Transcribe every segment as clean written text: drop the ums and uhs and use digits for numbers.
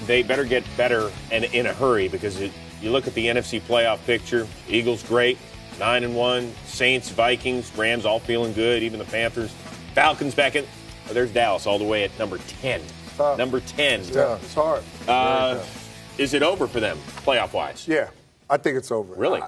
they better get better and in a hurry because you look at the NFC playoff picture. Eagles great, 9-1. Saints, Vikings, Rams all feeling good. Even the Panthers, Falcons back in. Oh, there's Dallas all the way at number 10. Number 10. Yeah, it's hard. Is it over for them playoff-wise? Yeah. I think it's over. Really?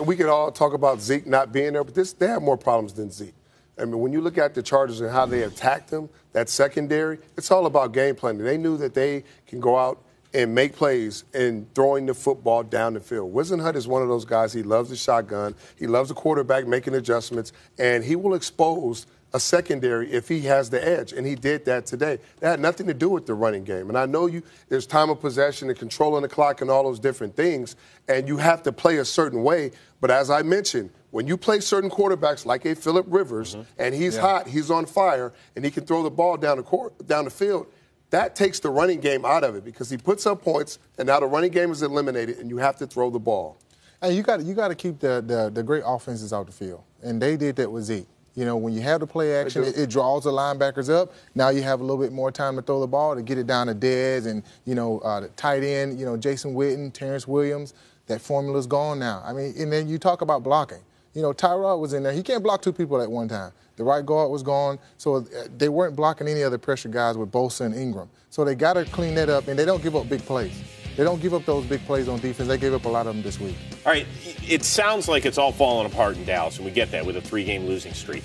We could all talk about Zeke not being there, but they have more problems than Zeke. I mean, when you look at the Chargers and how they attacked them, that secondary, it's all about game planning. They knew that they can go out and make plays in throwing the football down the field. Whisenhunt is one of those guys. He loves the shotgun. He loves the quarterback making adjustments, and he will expose a secondary if he has the edge, and he did that today. That had nothing to do with the running game. And I know there's time of possession and controlling the clock and all those different things, and you have to play a certain way. But as I mentioned, when you play certain quarterbacks like a Phillip Rivers, and he's hot, he's on fire, and he can throw the ball down the field, that takes the running game out of it because he puts up points, and now the running game is eliminated, and you have to throw the ball. And you got to keep the great offenses out the field, and they did that with Zeke. You know, when you have the play action, it draws the linebackers up. Now you have a little bit more time to throw the ball to get it down to Dez and, the tight end, Jason Witten, Terrence Williams. That formula's gone now. I mean, and then you talk about blocking. Tyrod was in there. He can't block two people at one time. The right guard was gone, so they weren't blocking any other pressure guys with Bosa and Ingram. So they got to clean that up, and they don't give up big plays. They don't give up those big plays on defense. They gave up a lot of them this week. All right, it sounds like it's all falling apart in Dallas, and we get that with a 3-game losing streak.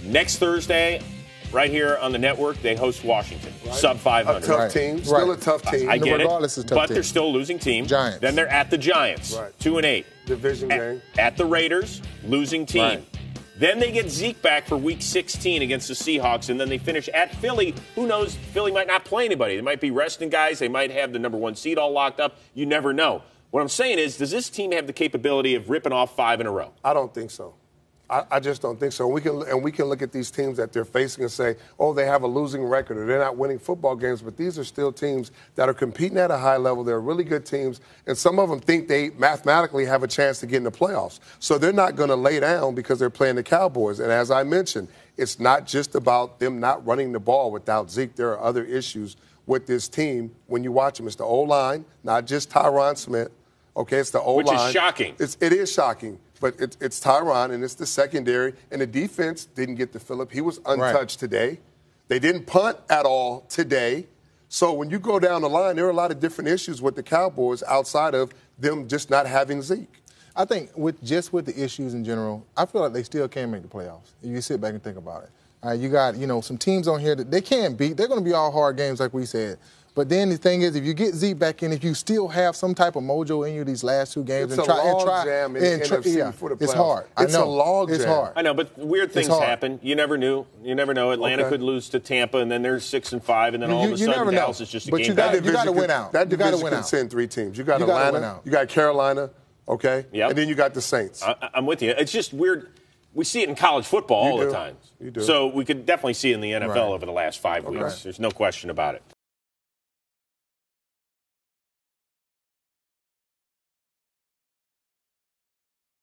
Next Thursday, right here on the network, they host Washington, sub 500. A tough team, still a tough team. I get Regardless, it, it's a tough but team. they're still a losing team. Giants. Then they're at the Giants, 2-8. Division game. At the Raiders, losing team. Right. Then they get Zeke back for Week 16 against the Seahawks, and then they finish at Philly. Who knows? Philly might not play anybody. They might be resting guys. They might have the number 1 seed all locked up. You never know. What I'm saying is, does this team have the capability of ripping off 5 in a row? I don't think so. I just don't think so. We can look at these teams that they're facing and say, oh, they have a losing record or they're not winning football games, but these are still teams that are competing at a high level. They're really good teams, and some of them think they mathematically have a chance to get in the playoffs. So they're not going to lay down because they're playing the Cowboys. And as I mentioned, it's not just about them not running the ball without Zeke. There are other issues with this team when you watch them. It's the O-line, not just Tyron Smith. Okay, it's the O-line. Which is shocking. It is shocking. But it's Tyron, and it's the secondary. And the defense didn't get to Phillip. He was untouched today. They didn't punt at all today. So when you go down the line, there are a lot of different issues with the Cowboys outside of them just not having Zeke. I think with the issues in general, I feel like they still can make the playoffs. If you sit back and think about it. You got, some teams on here that they can't beat. They're going to be all hard games like we said. But then the thing is, if you get Zeke back in, if you still have some type of mojo in you these last 2 games, it's a log jam in NFC for the playoffs. It's hard. It's a log jam. It's hard. I know, but weird things happen. You never knew. You never know. Atlanta could lose to Tampa, and then they're 6-5, and then all of a sudden Dallas is just a game. But you got to win out. That division can send 3 teams. You got Atlanta, you got Carolina, okay, and then you got the Saints. I'm with you. It's just weird. We see it in college football all the time. You do. So we could definitely see it in the NFL over the last 5 weeks. There's no question about it.